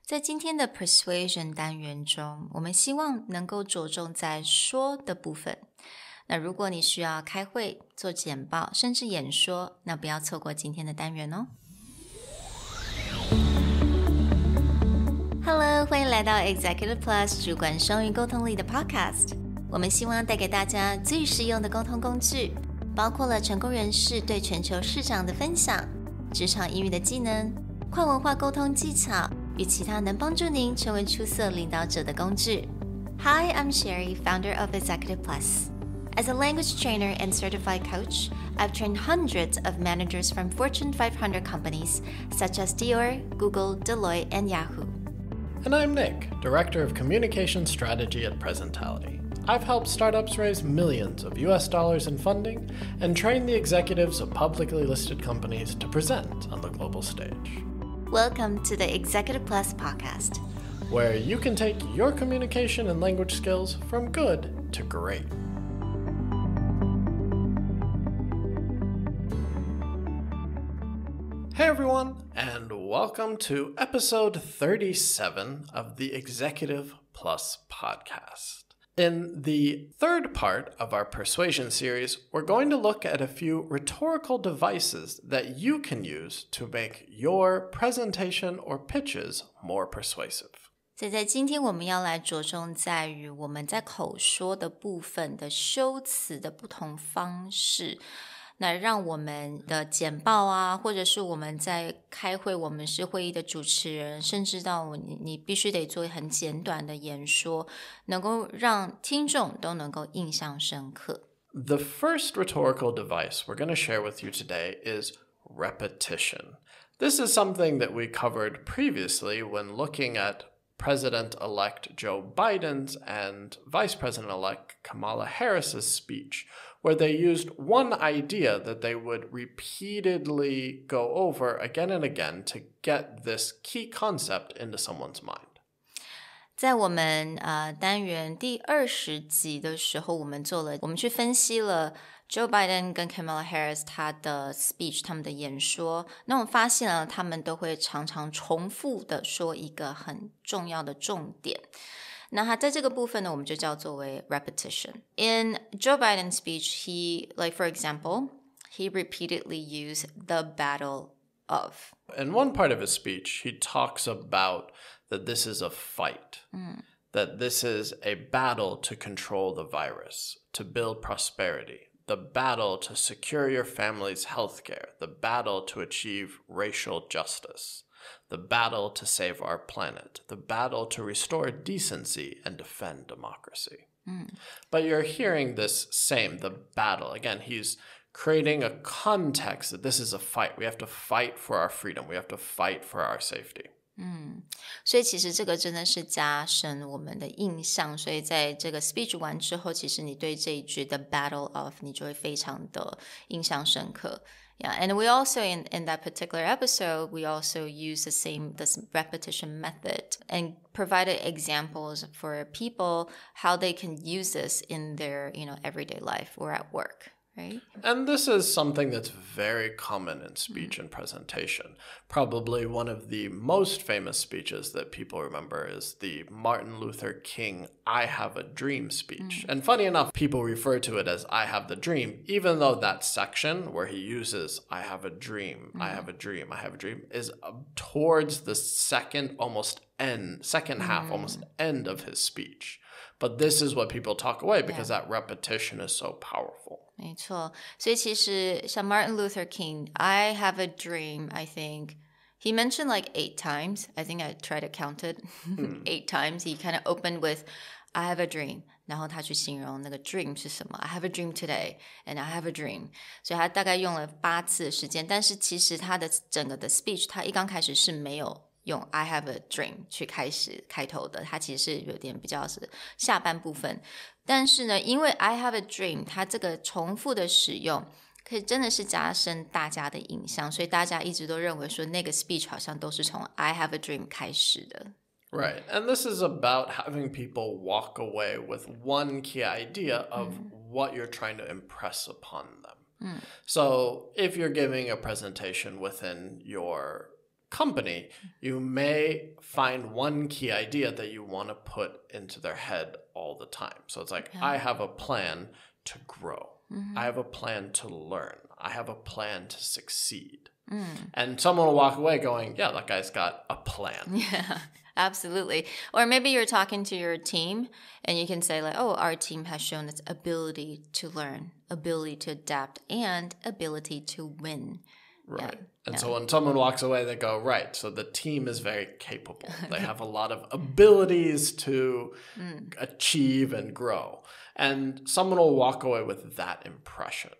在今天的 Persuasion 单元中，我们希望能够着重在说的部分。那如果你需要开会、做简报，甚至演说，那不要错过今天的单元哦。Hello， 欢迎来到 Executive Plus 主管双语沟通力的 Podcast。我们希望带给大家最实用的沟通工具，包括了成功人士对全球市场的分享、职场英语的技能、跨文化沟通技巧与其他能帮助您成为出色领导者的工具。Hi, I'm Sherry, founder of Executive Plus. As a language trainer and certified coach, I've trained hundreds of managers from Fortune 500 companies such as Dior, Google, Deloitte, and Yahoo. And I'm Nick, Director of Communication Strategy at Presentality. I've helped startups raise millions of US dollars in funding and train the executives of publicly listed companies to present on the global stage. Welcome to the Executive Plus podcast, where you can take your communication and language skills from good to great. Hey everyone, and welcome to episode 37 of the Executive Plus podcast. In the third part of our persuasion series, we're going to look at a few rhetorical devices that you can use to make your presentation or pitches more persuasive. 所以在今天我们要来着重在于我们在口说的部分的修辞的不同方式，那让我们的简报啊，或者是我们在开会，我们是会议的主持人，甚至到你必须得做很简短的演说，能够让听众都能够印象深刻。The first rhetorical device we're going to share with you today is repetition. This is something that we covered previously when looking at President-elect Joe Biden's and Vice President-elect Kamala Harris's speech, where they used one idea that they would repeatedly go over again and again to get this key concept into someone's mind. 在我们单元第20集的时候，我们去分析了 Joe Biden 跟 Kamala Harris 他的 speech 他们的演说，那我们发现了他们都会常常重复的说一个很重要的重点。那他在这个部分呢，我们就叫作为 repetition. In Joe Biden's speech, for example, he repeatedly used the battle of. In one part of his speech, he talks about that this is a fight, that this is a battle to control the virus, to build prosperity, the battle to secure your family's health care, the battle to achieve racial justice, the battle to save our planet, the battle to restore decency and defend democracy. But you're hearing this same, the battle. Again, he's creating a context that this is a fight. We have to fight for our freedom. We have to fight for our safety. 所以其实这个真的是加深我们的印象，所以在这个 speech 完之后，其实你对这一句 the battle of 你就会非常的印象深刻。Yeah, and we also in that particular episode, we also use this repetition method and provided examples for people how they can use this in their, everyday life or at work. Right? And this is something that's very common in speech and presentation. Probably one of the most famous speeches that people remember is the Martin Luther King I Have a Dream speech. And funny enough, people refer to it as I have the dream, even though that section where he uses I have a dream, I have a dream, I have a dream is towards the second half, almost end of his speech. But this is what people talk away because that repetition is so powerful. 没错，所以其实像 Martin Luther King, I have a dream, I think. He mentioned like 8 times. I think I tried to count it. 8 times. He kind of opened with, I have a dream. 然后他去形容那个 dream 是什么 I have a dream today and I have a dream. 所以他大概用了8次的时间，但是其实他的整个的 speech, 他一刚开始是没有用 I have a dream 去开头的，它其实是有点比较是下半部分。但是呢，因为 I have a dream 它这个重复的使用可以真的是加深大家的印象，所以大家一直都认为说那个 speech 好像都是从 I have a dream 开始的。Right, and this is about having people walk away with one key idea of what you're trying to impress upon them. So if you're giving a presentation within your company, you may find one key idea that you want to put into their head all the time. So it's like, I have a plan to grow. I have a plan to learn. I have a plan to succeed. And someone will walk away going, yeah, that guy's got a plan. Yeah, absolutely. Or maybe you're talking to your team and you can say like, oh, our team has shown its ability to learn, ability to adapt, and ability to win. Right. And so when someone walks away, they go, right, so the team is very capable. They have a lot of abilities to achieve and grow. And someone will walk away with that impression.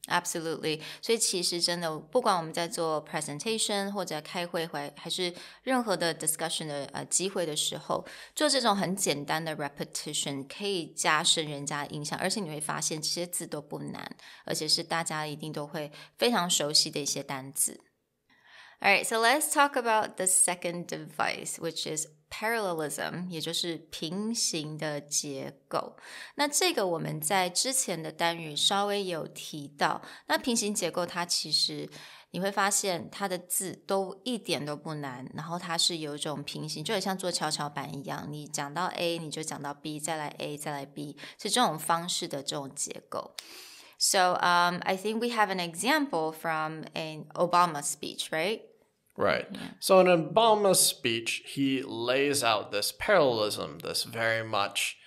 Absolutely. 所以其实真的，不管我们在做 presentation 或者开会还是任何的 discussion 的机会的时候，做这种很简单的 repetition 可以加深人家的印象，而且你会发现这些字都不难，而且是大家一定都会非常熟悉的一些单字。Alright, so let's talk about the second device, which is parallelism, 也就是平行的结构。那这个我们在之前的单元稍微有提到。那平行结构它其实你会发现它的字都一点都不难，然后它是有一种平行，就很像做跷跷板一样，你讲到 A 你就讲到 B， 再来 A 再来 B， 是这种方式的这种结构。So I think we have an example from an Obama speech, right? Right. So in Obama's speech, he lays out this parallelism, this very much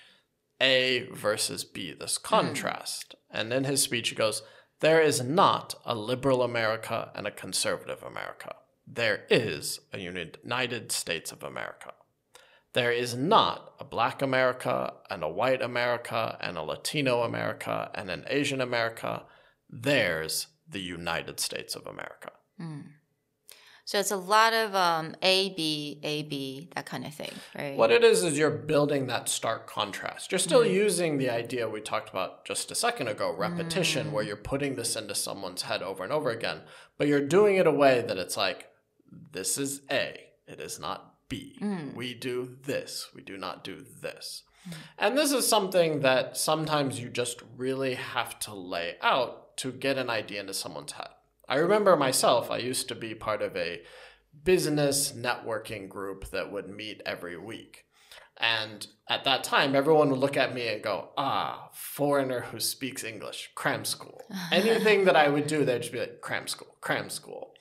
A versus B, this contrast. And in his speech, he goes, there is not a liberal America and a conservative America. There is a United States of America. There is not a Black America and a white America and a Latino America and an Asian America. There's the United States of America. So it's a lot of A, B, that kind of thing, right? What it is you're building that stark contrast. You're still using the idea we talked about just a second ago, repetition, where you're putting this into someone's head over and over again, but you're doing it a way that it's like, this is A, it is not B. We do this, we do not do this. And this is something that sometimes you just really have to lay out to get an idea into someone's head. I remember myself, I used to be part of a business networking group that would meet every week. And at that time, everyone would look at me and go, foreigner who speaks English, cram school. Anything that I would do, they'd just be like, cram school.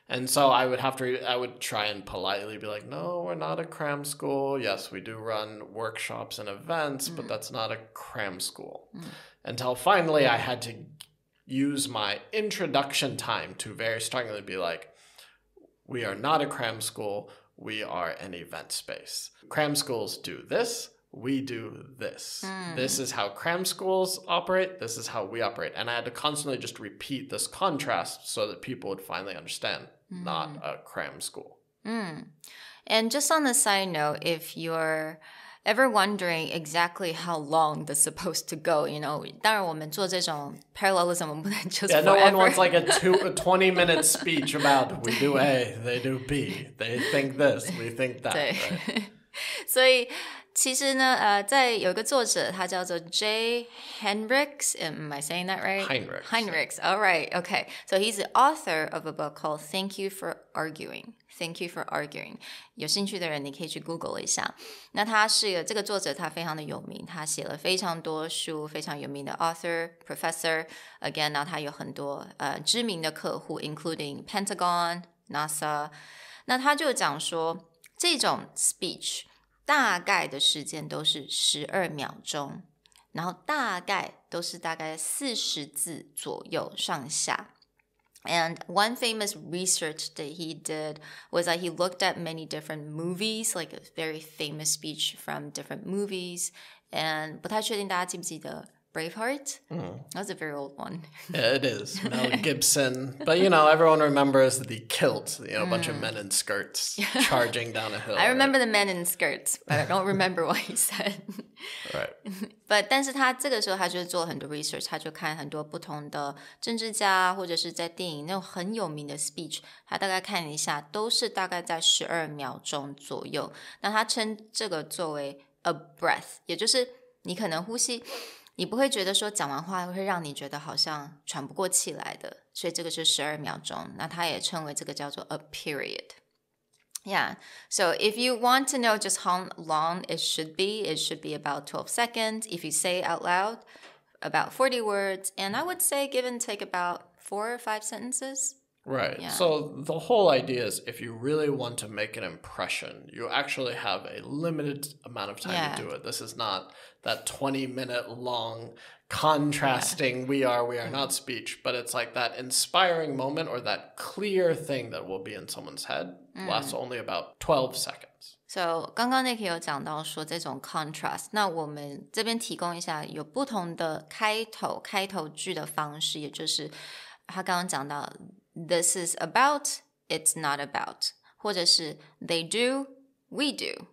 And so I would try and politely be like, no, we're not a cram school. Yes, we do run workshops and events, but that's not a cram school. Until finally I had to use my introduction time to very strongly be like, we are not a cram school, we are an event space. Cram schools do this, we do this. This is how cram schools operate, this is how we operate. And I had to constantly just repeat this contrast so that people would finally understand, not a cram school. And just on the side note, if you're ever wondering exactly how long this is supposed to go, 当然我们做这种 parallelism 我们不能just Yeah, forever. no one wants like a 20-minute speech about we do A, they do B, they think this, we think that. 对 Right? 所以其实呢在有一个作者他叫做 J. Henricks, am I saying that right? Heinrichs, all right, okay. So he's the author of a book called Thank You for Arguing. Thank you for arguing. 有兴趣的人你可以去 Google 一下。那他是这个作者，他非常的有名，他写了非常多书，非常有名的 author, professor. Again, 那他有很多知名的客户 including Pentagon, NASA. 那他就讲说这种 speech 大概的时间都是12秒钟，然后大概都是大概40字左右上下。And one famous research that he did was that he looked at many different movies, like a very famous speech from different movies. And 不太确定大家记不记得 Braveheart? That was a very old one. Yeah, it is. Mel Gibson. But, everyone remembers the kilt, a bunch of men in skirts charging down a hill. I remember the men in skirts, but I don't remember what he said. Right. But 但是他这个时候他就做很多 research, 他就看很多不同的政治家或者是在电影那种很有名的 speech, 他大概看一下都是大概在12秒钟左右。那他称这个作为 a breath, 也就是你可能呼吸你不会觉得说讲完话会让你觉得好像喘不过气来的，所以这个是12秒钟。那他也称为这个叫做 a period. Yeah. So if you want to know just how long it should be about 12 seconds. If you say it out loud, about 40 words. And I would say give and take about 4 or 5 sentences. Right. Yeah. So the whole idea is if you really want to make an impression, you actually have a limited amount of time to do it. This is not that 20-minute long contrasting we are not speech, but it's like that inspiring moment or that clear thing that will be in someone's head lasts only about 12 seconds. So 刚刚Nick 有讲到说这种 contrast， 那我们这边提供一下有不同的开头句的方式，也就是他刚刚讲到 This is about, it's not about， 或者是 They do, we do,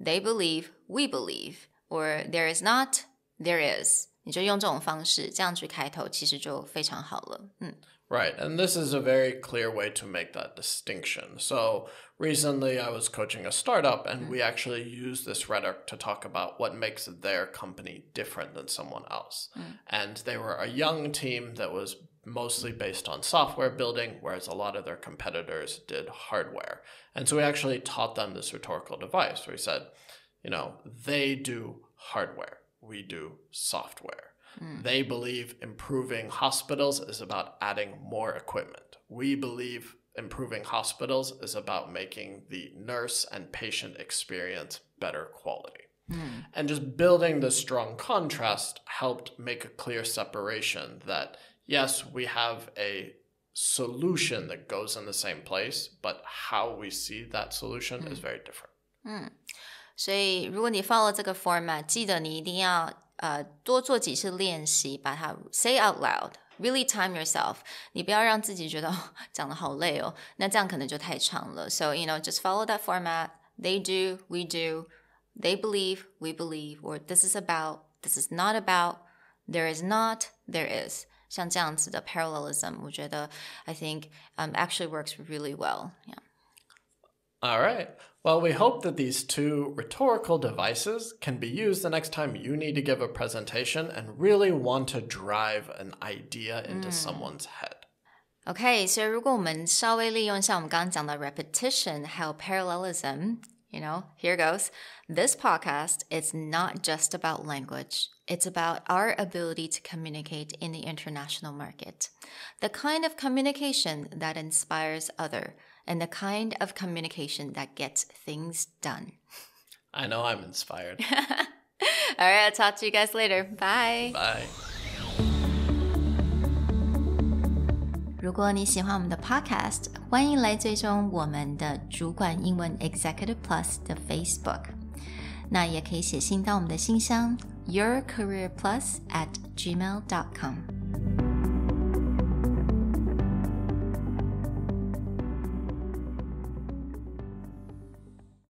They believe, we believe, or There is not, there is。你就用这种方式这样去开头，其实就非常好了。Right, and this is a very clear way to make that distinction. So recently I was coaching a startup and we actually used this rhetoric to talk about what makes their company different than someone else. And they were a young team that was mostly based on software building, whereas a lot of their competitors did hardware. And so we actually taught them this rhetorical device where we said, they do hardware, we do software. They believe improving hospitals is about adding more equipment. We believe improving hospitals is about making the nurse and patient experience better quality. And just building this strong contrast helped make a clear separation that, yes, we have a solution that goes in the same place, but how we see that solution is very different. 所以如果你 follow 这个 format， 记得你一定要多做几次练习，把它 say out loud, really time yourself. 你不要让自己觉得讲得好累哦，那这样可能就太长了。So, just follow that format. They do, we do. They believe, we believe. Or this is about, this is not about. There is not, there is. 像这样子的 parallelism, 我觉得 I think actually works really well. Yeah. All right. Well, we hope that these two rhetorical devices can be used the next time you need to give a presentation and really want to drive an idea into someone's head. Okay, so 如果我们稍微利用一下我们刚刚讲的 repetition 还有 parallelism, here goes. This podcast is not just about language. It's about our ability to communicate in the international market. The kind of communication that inspires others.And the kind of communication that gets things done. I know I'm inspired. All right, I'll talk to you guys later. Bye. Bye. 如果你喜欢我们的 podcast， 欢迎来追踪我们的主管英文 Executive Plus 的 Facebook。那也可以写信到我们的信箱 yourcareerplus@gmail.com。